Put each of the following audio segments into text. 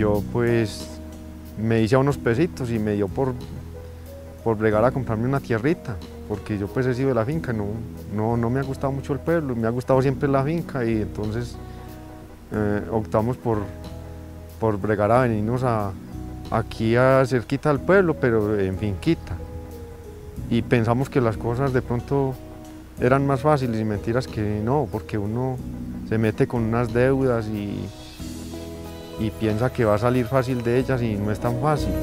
yo pues me hice a unos pesitos y me dio por bregar a comprarme una tierrita, porque yo pues he sido de la finca, no me ha gustado mucho el pueblo, me ha gustado siempre la finca y entonces optamos por bregar a venirnos aquí a cerquita al pueblo, pero en finquita. Y pensamos que las cosas de pronto eran más fáciles y mentiras que no, porque uno se mete con unas deudas y piensa que va a salir fácil de ellas y no es tan fácil.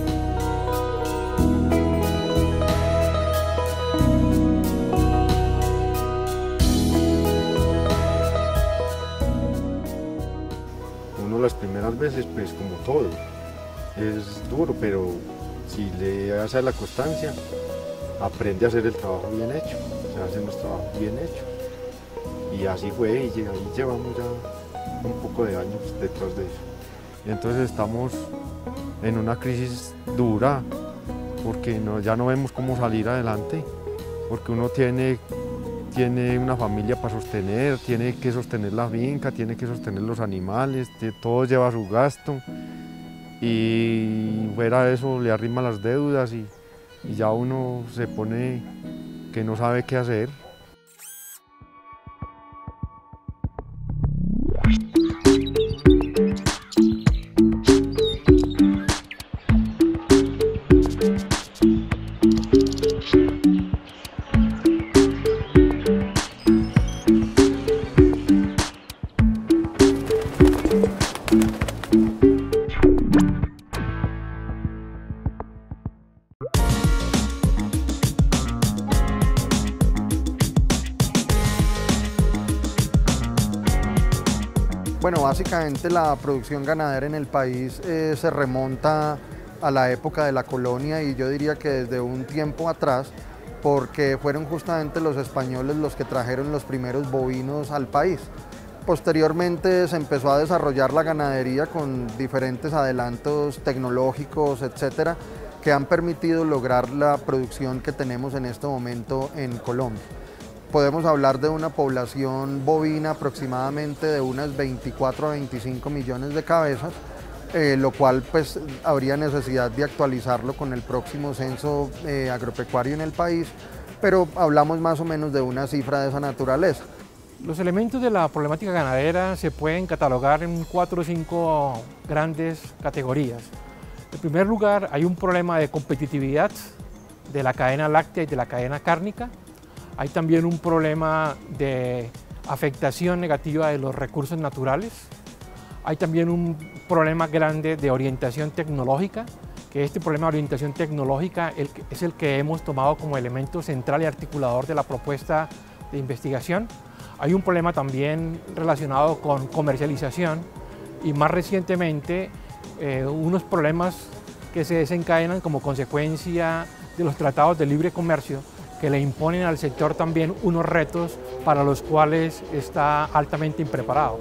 Uno las primeras veces, pues como todo, es duro, pero si le hace la constancia, aprende a hacer el trabajo bien hecho, se hacen los trabajos bien hechos. Y así fue, y ahí llevamos ya un poco de años detrás de eso. Y entonces estamos en una crisis dura, porque ya no vemos cómo salir adelante, porque uno tiene una familia para sostener, tiene que sostener la finca, tiene que sostener los animales, todo lleva su gasto, y fuera de eso le arrima las deudas y ya uno se pone que no sabe qué hacer. Bueno, básicamente la producción ganadera en el país se remonta a la época de la colonia y yo diría que desde un tiempo atrás, porque fueron justamente los españoles los que trajeron los primeros bovinos al país. Posteriormente se empezó a desarrollar la ganadería con diferentes adelantos tecnológicos, etcétera, que han permitido lograr la producción que tenemos en este momento en Colombia. Podemos hablar de una población bovina aproximadamente de unas 24 a 25 millones de cabezas, lo cual pues habría necesidad de actualizarlo con el próximo censo agropecuario en el país, pero hablamos más o menos de una cifra de esa naturaleza. Los elementos de la problemática ganadera se pueden catalogar en 4 o 5 grandes categorías. En primer lugar, hay un problema de competitividad de la cadena láctea y de la cadena cárnica. Hay también un problema de afectación negativa de los recursos naturales. Hay también un problema grande de orientación tecnológica, que este problema de orientación tecnológica es el que hemos tomado como elemento central y articulador de la propuesta de investigación. Hay un problema también relacionado con comercialización y más recientemente unos problemas que se desencadenan como consecuencia de los tratados de libre comercio que le imponen al sector también unos retos para los cuales está altamente impreparado.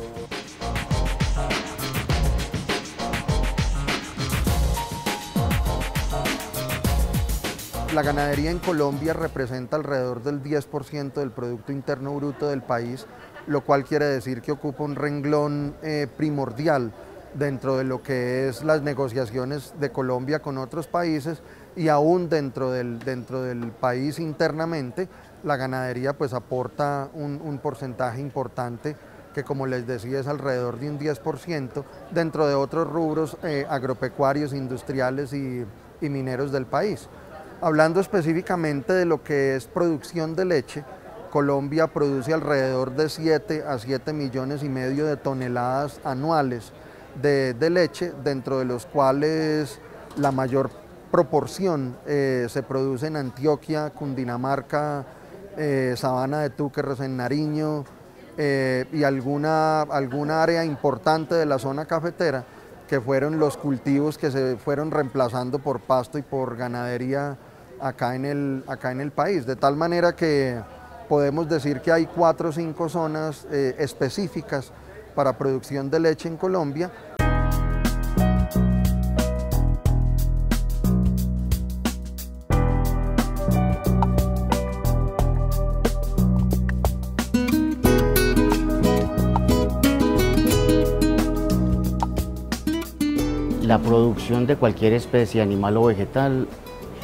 La ganadería en Colombia representa alrededor del 10% del Producto Interno Bruto del país, lo cual quiere decir que ocupa un renglón primordial dentro de lo que es las negociaciones de Colombia con otros países y aún dentro del país internamente, la ganadería pues aporta un porcentaje importante que, como les decía, es alrededor de un 10% dentro de otros rubros agropecuarios, industriales y mineros del país. Hablando específicamente de lo que es producción de leche, Colombia produce alrededor de 7 a 7,5 millones de toneladas anuales de leche, dentro de los cuales la mayor proporción se produce en Antioquia, Cundinamarca, Sabana de Túquerres en Nariño y alguna área importante de la zona cafetera, que fueron los cultivos que se fueron reemplazando por pasto y por ganadería acá en el país, de tal manera que podemos decir que hay 4 o 5 zonas específicas para producción de leche en Colombia. La producción de cualquier especie, animal o vegetal,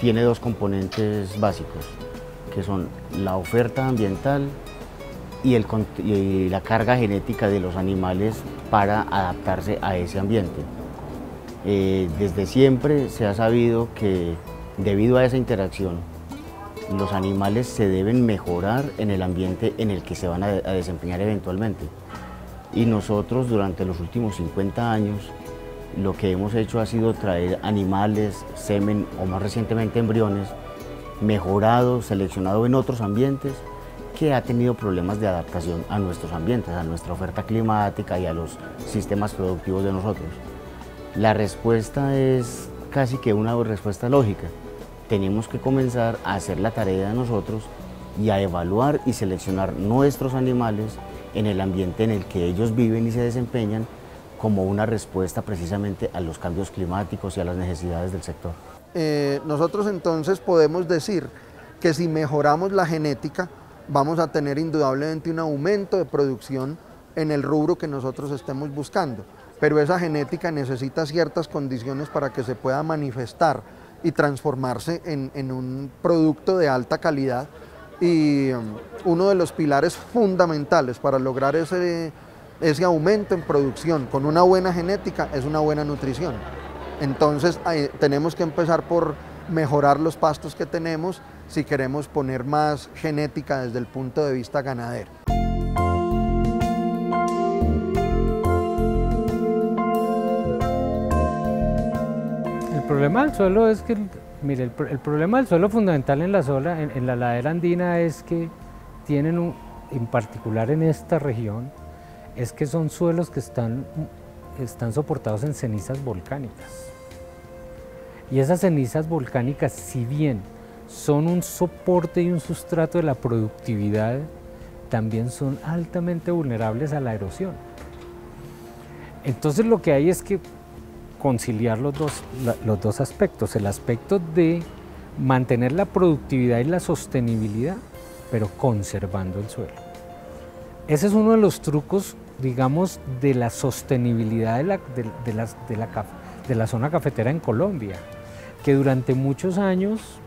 tiene dos componentes básicos, que son la oferta ambiental y la carga genética de los animales para adaptarse a ese ambiente. Desde siempre se ha sabido que debido a esa interacción, los animales se deben mejorar en el ambiente en el que se van a desempeñar eventualmente. Y nosotros durante los últimos 50 años lo que hemos hecho ha sido traer animales, semen o más recientemente embriones, mejorados, seleccionados en otros ambientes que ha tenido problemas de adaptación a nuestros ambientes, a nuestra oferta climática y a los sistemas productivos de nosotros. La respuesta es casi que una respuesta lógica. Tenemos que comenzar a hacer la tarea de nosotros y a evaluar y seleccionar nuestros animales en el ambiente en el que ellos viven y se desempeñan como una respuesta precisamente a los cambios climáticos y a las necesidades del sector. Nosotros entonces podemos decir que si mejoramos la genética vamos a tener indudablemente un aumento de producción en el rubro que nosotros estemos buscando, pero esa genética necesita ciertas condiciones para que se pueda manifestar y transformarse en un producto de alta calidad, y uno de los pilares fundamentales para lograr ese aumento en producción con una buena genética es una buena nutrición. Entonces tenemos que empezar por mejorar los pastos que tenemos si queremos poner más genética desde el punto de vista ganadero. El problema del suelo es que, mire, el problema del suelo fundamental en la ladera andina es que tienen, en particular en esta región, es que son suelos que están soportados en cenizas volcánicas. Y esas cenizas volcánicas, si bien son un soporte y un sustrato de la productividad, también son altamente vulnerables a la erosión. Entonces lo que hay es que conciliar los dos aspectos, el aspecto de mantener la productividad y la sostenibilidad, pero conservando el suelo. Ese es uno de los trucos, digamos, de la sostenibilidad de la zona cafetera en Colombia, que durante muchos años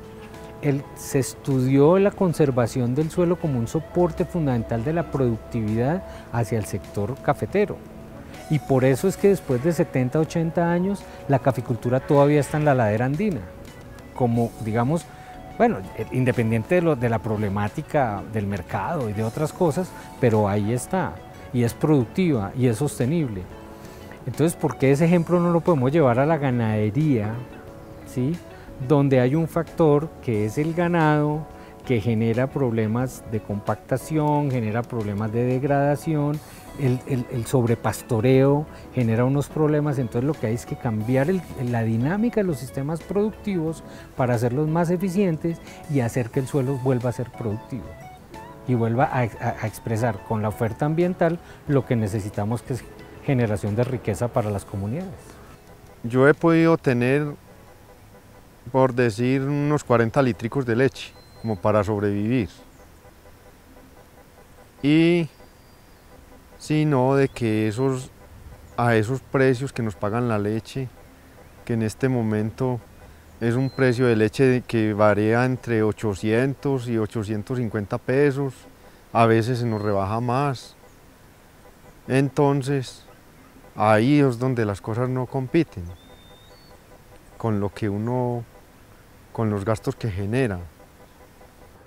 se estudió la conservación del suelo como un soporte fundamental de la productividad hacia el sector cafetero. Y por eso es que después de 70, 80 años, la caficultura todavía está en la ladera andina, como, digamos, bueno, independiente de la problemática del mercado y de otras cosas, pero ahí está, y es productiva, y es sostenible. Entonces, ¿por qué ese ejemplo no lo podemos llevar a la ganadería, ¿sí? Donde hay un factor que es el ganado, que genera problemas de compactación, genera problemas de degradación, el sobrepastoreo genera unos problemas, entonces lo que hay es que cambiar la dinámica de los sistemas productivos para hacerlos más eficientes y hacer que el suelo vuelva a ser productivo y vuelva a expresar con la oferta ambiental lo que necesitamos, que es generación de riqueza para las comunidades. Yo he podido tener, por decir, unos 40 litricos de leche, como para sobrevivir. Y si no, de que a esos precios que nos pagan la leche, que en este momento es un precio de leche que varía entre 800 y 850 pesos, a veces se nos rebaja más. Entonces, ahí es donde las cosas no compiten con lo que con los gastos que genera.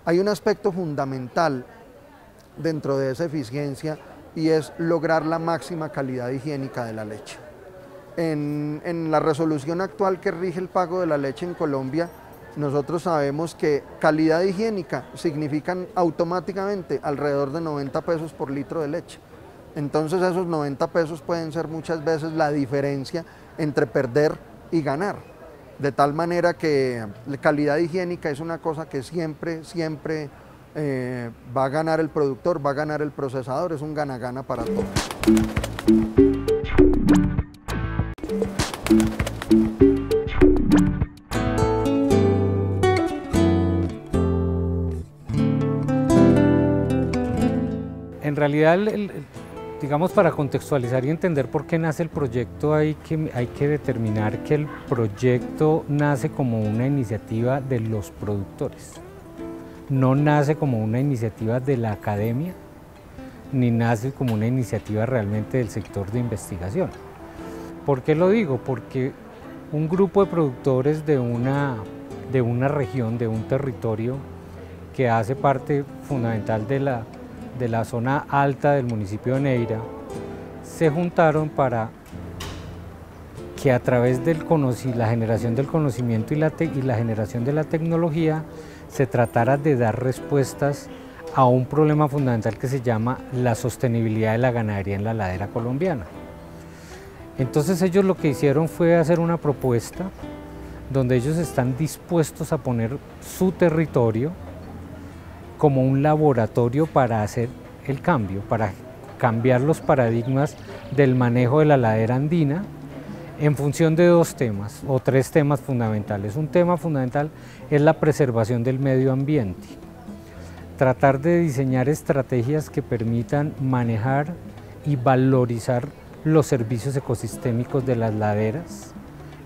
Hay un aspecto fundamental dentro de esa eficiencia y es lograr la máxima calidad higiénica de la leche. En la resolución actual que rige el pago de la leche en Colombia, nosotros sabemos que calidad higiénica significan automáticamente alrededor de 90 pesos por litro de leche. Entonces esos 90 pesos pueden ser muchas veces la diferencia entre perder y ganar. De tal manera que la calidad higiénica es una cosa que siempre va a ganar el productor, va a ganar el procesador, es un gana-gana para todos. En realidad Digamos, para contextualizar y entender por qué nace el proyecto hay que determinar que el proyecto nace como una iniciativa de los productores. No nace como una iniciativa de la academia, ni nace como una iniciativa realmente del sector de investigación. ¿Por qué lo digo? Porque un grupo de productores de una región, de un territorio que hace parte fundamental de la zona alta del municipio de Neira, se juntaron para que a través de la generación del conocimiento y la generación de la tecnología se tratara de dar respuestas a un problema fundamental que se llama la sostenibilidad de la ganadería en la ladera colombiana. Entonces ellos lo que hicieron fue hacer una propuesta donde ellos están dispuestos a poner su territorio como un laboratorio para hacer el cambio, para cambiar los paradigmas del manejo de la ladera andina en función de dos temas o tres temas fundamentales. Un tema fundamental es la preservación del medio ambiente. Tratar de diseñar estrategias que permitan manejar y valorizar los servicios ecosistémicos de las laderas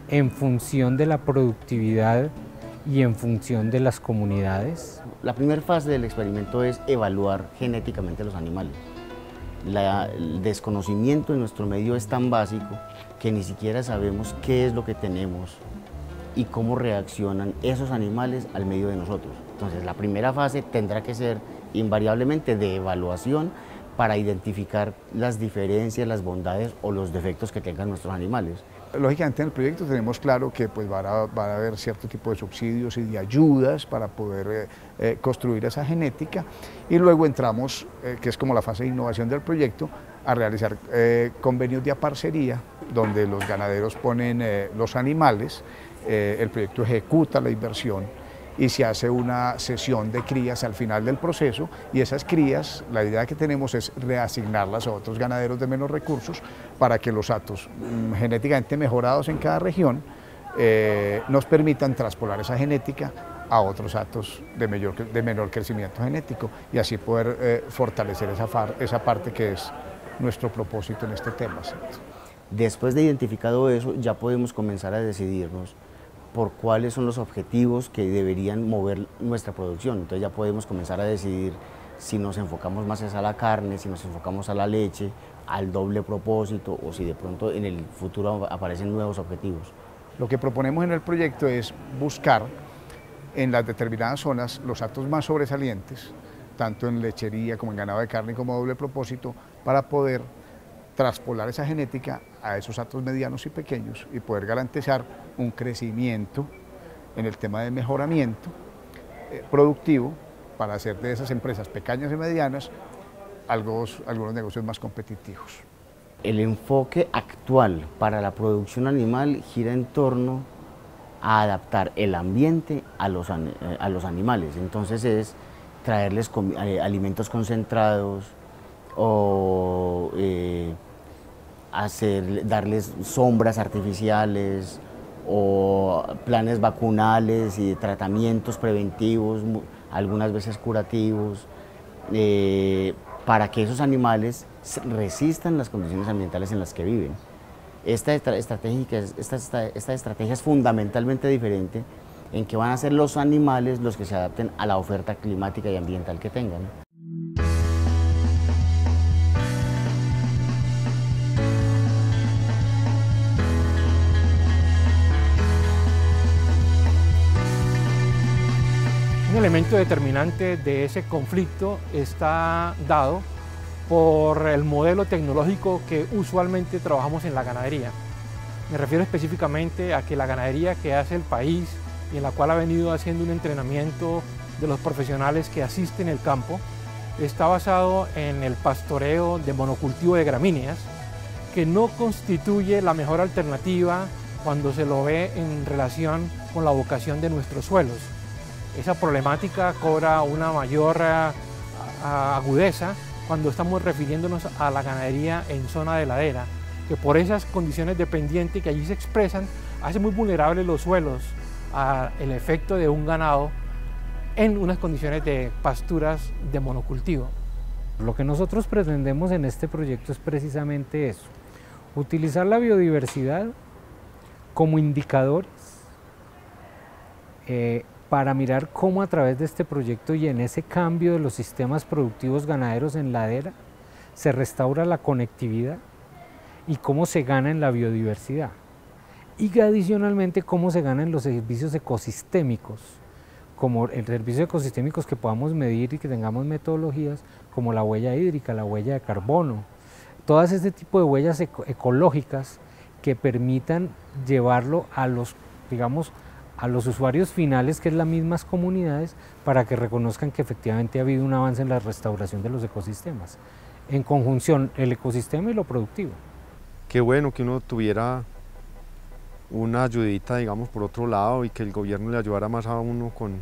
en función de la productividad y en función de las comunidades. La primera fase del experimento es evaluar genéticamente los animales. El desconocimiento en nuestro medio es tan básico que ni siquiera sabemos qué es lo que tenemos y cómo reaccionan esos animales al medio de nosotros. Entonces, la primera fase tendrá que ser invariablemente de evaluación para identificar las diferencias, las bondades o los defectos que tengan nuestros animales. Lógicamente en el proyecto tenemos claro que pues, va a haber cierto tipo de subsidios y de ayudas para poder construir esa genética, y luego entramos, que es como la fase de innovación del proyecto, a realizar convenios de aparcería donde los ganaderos ponen los animales, el proyecto ejecuta la inversión y se hace una sesión de crías al final del proceso, y esas crías, la idea que tenemos es reasignarlas a otros ganaderos de menos recursos para que los hatos genéticamente mejorados en cada región nos permitan traspolar esa genética a otros hatos de menor crecimiento genético y así poder fortalecer esa parte que es nuestro propósito en este tema, ¿cierto? Después de identificado eso, ya podemos comenzar a decidirnos por cuáles son los objetivos que deberían mover nuestra producción. Entonces ya podemos comenzar a decidir si nos enfocamos más a la carne, si nos enfocamos a la leche, al doble propósito, o si de pronto en el futuro aparecen nuevos objetivos. Lo que proponemos en el proyecto es buscar en las determinadas zonas los hatos más sobresalientes, tanto en lechería como en ganado de carne como doble propósito, para poder traspolar esa genética a esos hatos medianos y pequeños y poder garantizar un crecimiento en el tema de mejoramiento productivo para hacer de esas empresas pequeñas y medianas algunos negocios más competitivos. El enfoque actual para la producción animal gira en torno a adaptar el ambiente a los animales. Entonces es traerles alimentos concentrados o darles sombras artificiales o planes vacunales y de tratamientos preventivos, algunas veces curativos, para que esos animales resistan las condiciones ambientales en las que viven. Esta estrategia es fundamentalmente diferente en que van a ser los animales los que se adapten a la oferta climática y ambiental que tengan. Un elemento determinante de ese conflicto está dado por el modelo tecnológico que usualmente trabajamos en la ganadería. Me refiero específicamente a que la ganadería que hace el país y en la cual ha venido haciendo un entrenamiento de los profesionales que asisten el campo está basado en el pastoreo de monocultivo de gramíneas, que no constituye la mejor alternativa cuando se lo ve en relación con la vocación de nuestros suelos. Esa problemática cobra una mayor agudeza cuando estamos refiriéndonos a la ganadería en zona de ladera, que por esas condiciones de pendiente que allí se expresan, hace muy vulnerables los suelos al efecto de un ganado en unas condiciones de pasturas de monocultivo. Lo que nosotros pretendemos en este proyecto es precisamente eso, utilizar la biodiversidad como indicadores para mirar cómo a través de este proyecto y en ese cambio de los sistemas productivos ganaderos en ladera se restaura la conectividad y cómo se gana en la biodiversidad. Y adicionalmente cómo se gana en los servicios ecosistémicos, como el servicio ecosistémicos que podamos medir y que tengamos metodologías como la huella hídrica, la huella de carbono, todas este tipo de huellas ecológicas que permitan llevarlo a los, digamos, a los usuarios finales, que es las mismas comunidades, para que reconozcan que efectivamente ha habido un avance en la restauración de los ecosistemas, en conjunción el ecosistema y lo productivo. Qué bueno que uno tuviera una ayudita, digamos, por otro lado, y que el gobierno le ayudara más a uno con,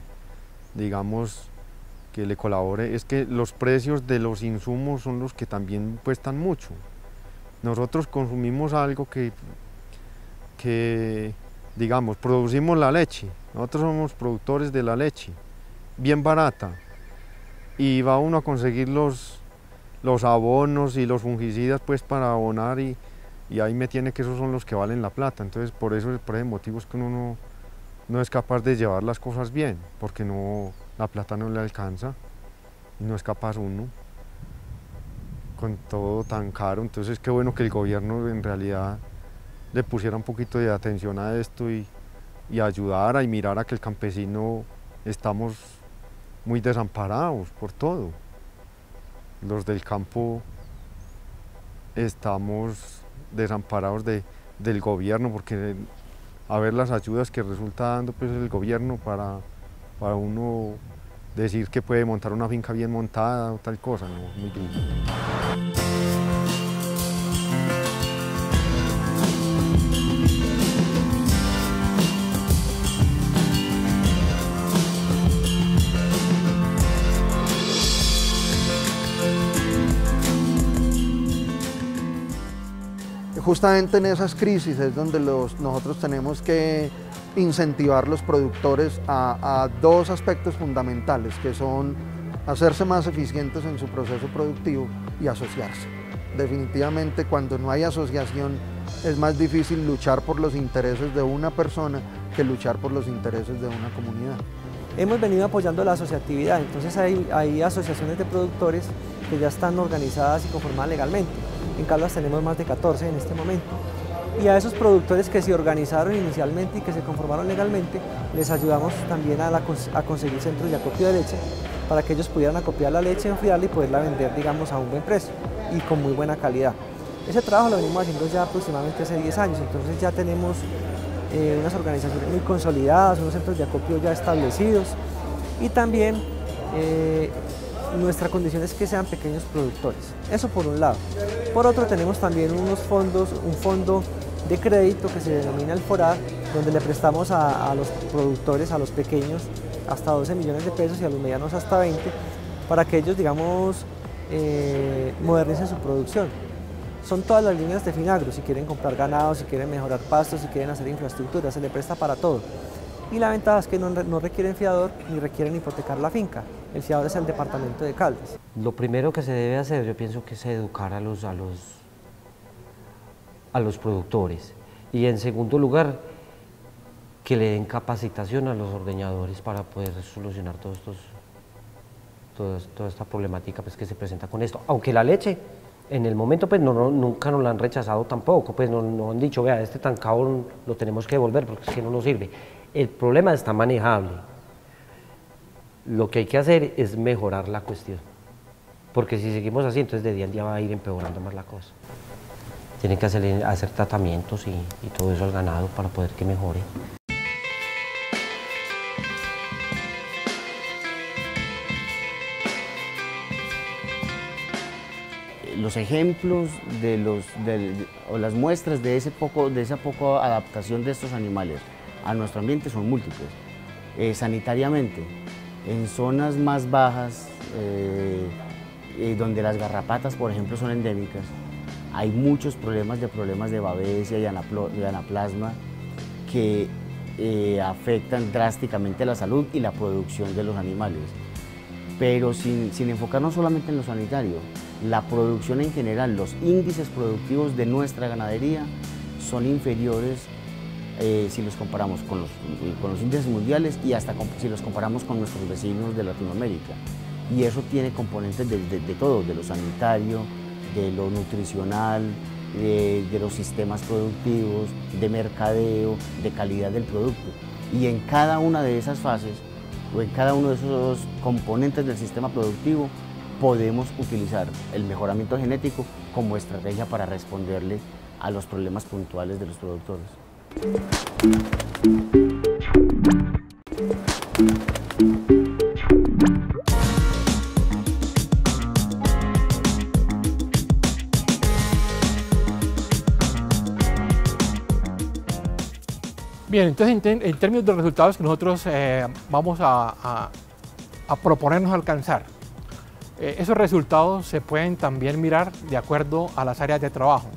digamos, que le colabore. Es que los precios de los insumos son los que también cuestan mucho. Nosotros consumimos algo que digamos, producimos la leche, nosotros somos productores de la leche, bien barata, y va uno a conseguir los abonos y los fungicidas pues para abonar, y ahí me tiene que esos son los que valen la plata. Entonces por ese motivo es que uno no es capaz de llevar las cosas bien, porque la plata no le alcanza y no es capaz uno con todo tan caro. Entonces qué bueno que el gobierno en realidad le pusiera un poquito de atención a esto y ayudara y mirara que el campesino estamos muy desamparados por todo. Los del campo estamos desamparados del gobierno, porque a ver las ayudas que resulta dando pues el gobierno para uno decir que puede montar una finca bien montada o tal cosa, no, muy duro. Justamente en esas crisis es donde nosotros tenemos que incentivar los productores a dos aspectos fundamentales, que son hacerse más eficientes en su proceso productivo y asociarse. Definitivamente, cuando no hay asociación es más difícil luchar por los intereses de una persona que luchar por los intereses de una comunidad. Hemos venido apoyando la asociatividad, entonces hay asociaciones de productores que ya están organizadas y conformadas legalmente. En Caldas tenemos más de 14 en este momento. Y a esos productores que se organizaron inicialmente y que se conformaron legalmente, les ayudamos también a conseguir centros de acopio de leche, para que ellos pudieran acopiar la leche, enfriarla y poderla vender, digamos, a un buen precio y con muy buena calidad. Ese trabajo lo venimos haciendo ya aproximadamente hace 10 años, entonces ya tenemos unas organizaciones muy consolidadas, unos centros de acopio ya establecidos, y también nuestra condición es que sean pequeños productores. Eso por un lado. Por otro, tenemos también un fondo de crédito que se denomina el FORAD, donde le prestamos a los productores, a los pequeños, hasta 12 millones de pesos y a los medianos hasta 20, para que ellos, digamos, modernicen su producción. Son todas las líneas de Finagro, si quieren comprar ganado, si quieren mejorar pastos, si quieren hacer infraestructura, se le presta para todo. Y la ventaja es que no requieren fiador ni requieren hipotecar la finca. El fiador es el departamento de Caldas. Lo primero que se debe hacer, yo pienso que es educar a los productores. Y en segundo lugar, que le den capacitación a los ordeñadores para poder solucionar toda esta problemática pues, que se presenta con esto. Aunque la leche, en el momento, pues nunca nos la han rechazado tampoco, pues no han dicho, vea, este tan caro lo tenemos que devolver porque es que no nos sirve. El problema está manejable. Lo que hay que hacer es mejorar la cuestión, porque si seguimos así, entonces de día en día va a ir empeorando más la cosa. Tienen que hacer tratamientos y todo eso al ganado para poder que mejore. Los ejemplos o las muestras de esa poca adaptación de estos animales a nuestro ambiente son múltiples. Sanitariamente, en zonas más bajas, donde las garrapatas, por ejemplo, son endémicas, hay muchos problemas de babesia y anaplasma que afectan drásticamente la salud y la producción de los animales. pero sin enfocarnos solamente en lo sanitario. La producción en general, los índices productivos de nuestra ganadería son inferiores si los comparamos con los índices mundiales y hasta si los comparamos con nuestros vecinos de Latinoamérica. Y eso tiene componentes de todo, de lo sanitario, de lo nutricional, de los sistemas productivos, de mercadeo, de calidad del producto. Y en cada una de esas fases, o en cada uno de esos componentes del sistema productivo, podemos utilizar el mejoramiento genético como estrategia para responderle a los problemas puntuales de los productores. Bien, entonces en términos de resultados que nosotros vamos a proponernos alcanzar, esos resultados se pueden también mirar de acuerdo a las áreas de trabajo.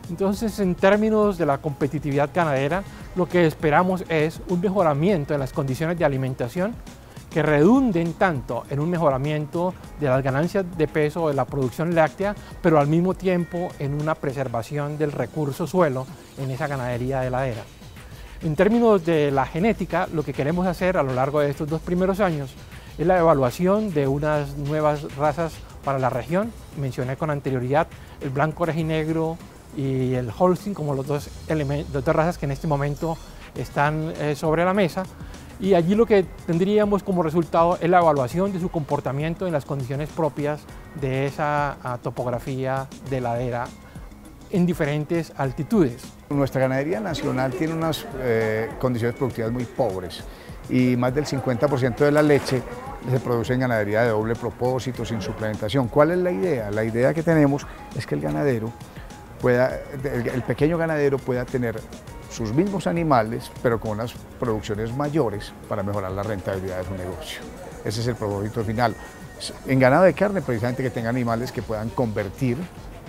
Entonces, en términos de la competitividad ganadera, lo que esperamos es un mejoramiento en las condiciones de alimentación que redunden tanto en un mejoramiento de las ganancias de peso de la producción láctea, pero al mismo tiempo en una preservación del recurso suelo en esa ganadería heladera. En términos de la genética, lo que queremos hacer a lo largo de estos 2 primeros años es la evaluación de unas nuevas razas para la región. Mencioné con anterioridad el blanco orejinegro y el Holstein como las dos razas que en este momento están sobre la mesa. Y allí lo que tendríamos como resultado es la evaluación de su comportamiento en las condiciones propias de esa topografía de ladera en diferentes altitudes. Nuestra ganadería nacional tiene unas condiciones productivas muy pobres y más del 50% de la leche se produce en ganadería de doble propósito, sin suplementación. ¿Cuál es la idea? La idea que tenemos es que el pequeño ganadero pueda tener sus mismos animales, pero con unas producciones mayores para mejorar la rentabilidad de su negocio. Ese es el propósito final. En ganado de carne, precisamente que tenga animales que puedan convertir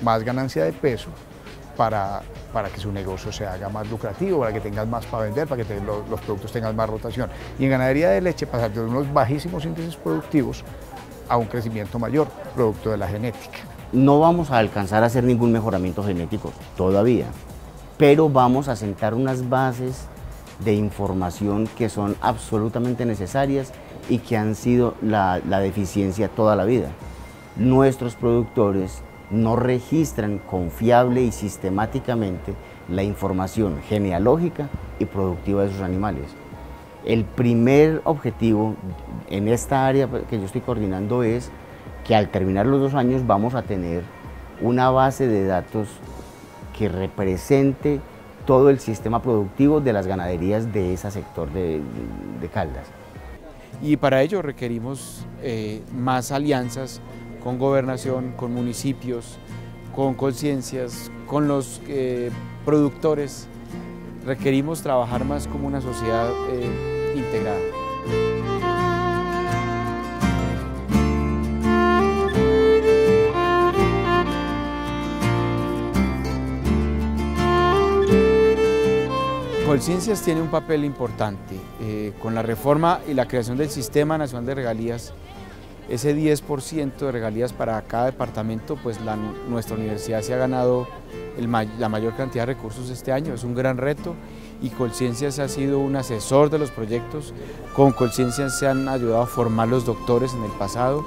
más ganancia de peso para que su negocio se haga más lucrativo, para que tengas más para vender, para que los productos tengan más rotación. Y en ganadería de leche pasar de unos bajísimos índices productivos a un crecimiento mayor, producto de la genética. No vamos a alcanzar a hacer ningún mejoramiento genético todavía, pero vamos a sentar unas bases de información que son absolutamente necesarias y que han sido la deficiencia toda la vida. Nuestros productores no registran confiable y sistemáticamente la información genealógica y productiva de sus animales. El primer objetivo en esta área que yo estoy coordinando es que al terminar los 2 años vamos a tener una base de datos que represente todo el sistema productivo de las ganaderías de ese sector de Caldas. Y para ello requerimos más alianzas con gobernación, con municipios, con conciencias, con los productores. Requerimos trabajar más como una sociedad integrada. Colciencias tiene un papel importante. Con la reforma y la creación del Sistema Nacional de Regalías, ese 10% de regalías para cada departamento, pues nuestra universidad se ha ganado la mayor cantidad de recursos este año. Es un gran reto y Colciencias ha sido un asesor de los proyectos. Con Colciencias se han ayudado a formar los doctores en el pasado.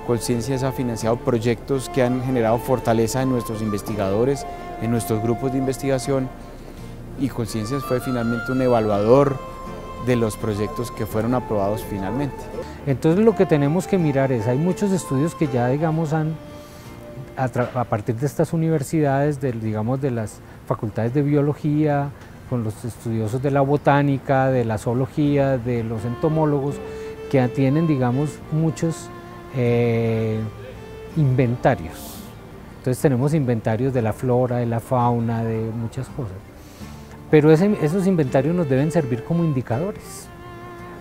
Colciencias ha financiado proyectos que han generado fortaleza en nuestros investigadores, en nuestros grupos de investigación, y Colciencias fue finalmente un evaluador de los proyectos que fueron aprobados finalmente. Entonces lo que tenemos que mirar es, hay muchos estudios que ya digamos a partir de estas universidades, digamos de las facultades de biología, con los estudiosos de la botánica, de la zoología, de los entomólogos, que tienen digamos muchos inventarios. Entonces tenemos inventarios de la flora, de la fauna, de muchas cosas. Pero esos inventarios nos deben servir como indicadores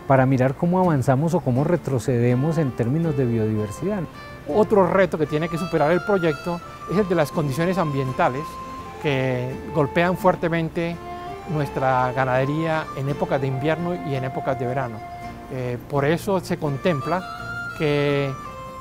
para mirar cómo avanzamos o cómo retrocedemos en términos de biodiversidad. Otro reto que tiene que superar el proyecto es el de las condiciones ambientales que golpean fuertemente nuestra ganadería en épocas de invierno y en épocas de verano. Por eso se contempla que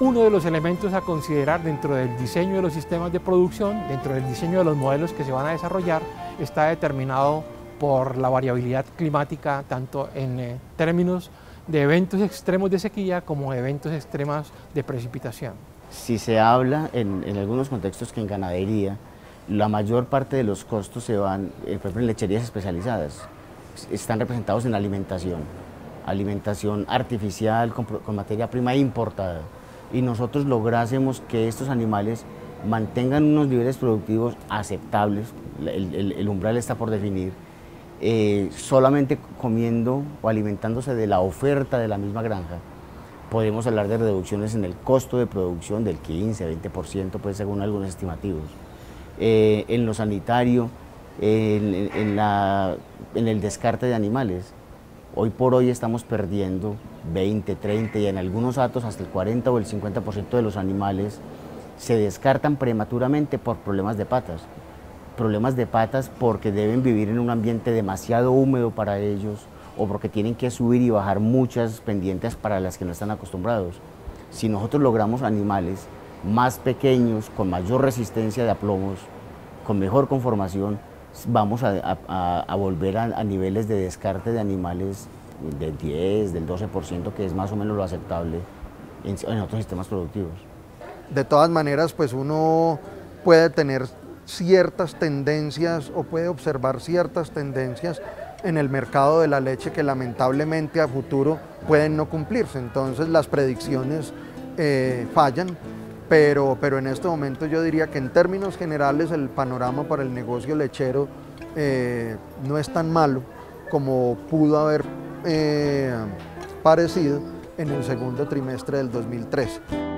uno de los elementos a considerar dentro del diseño de los sistemas de producción, dentro del diseño de los modelos que se van a desarrollar, está determinado por la variabilidad climática, tanto en términos de eventos extremos de sequía como de eventos extremos de precipitación. Si se habla en algunos contextos que en ganadería, la mayor parte de los costos se van, por ejemplo, en lecherías especializadas, están representados en alimentación artificial con materia prima importada. Y nosotros lográsemos que estos animales mantengan unos niveles productivos aceptables, el umbral está por definir, solamente comiendo o alimentándose de la oferta de la misma granja, podemos hablar de reducciones en el costo de producción del 15-20%, pues según algunos estimativos. En lo sanitario, en el descarte de animales, hoy por hoy estamos perdiendo 20, 30 y en algunos datos hasta el 40 o el 50% de los animales se descartan prematuramente por problemas de patas. Problemas de patas porque deben vivir en un ambiente demasiado húmedo para ellos o porque tienen que subir y bajar muchas pendientes para las que no están acostumbrados. Si nosotros logramos animales más pequeños, con mayor resistencia de aplomos, con mejor conformación, vamos a volver a niveles de descarte de animales del 10, del 12%, que es más o menos lo aceptable en otros sistemas productivos. De todas maneras, pues uno puede tener ciertas tendencias o puede observar ciertas tendencias en el mercado de la leche que lamentablemente a futuro pueden no cumplirse. Entonces las predicciones fallan, pero en este momento yo diría que en términos generales el panorama para el negocio lechero no es tan malo como pudo haber parecido en el segundo trimestre del 2013.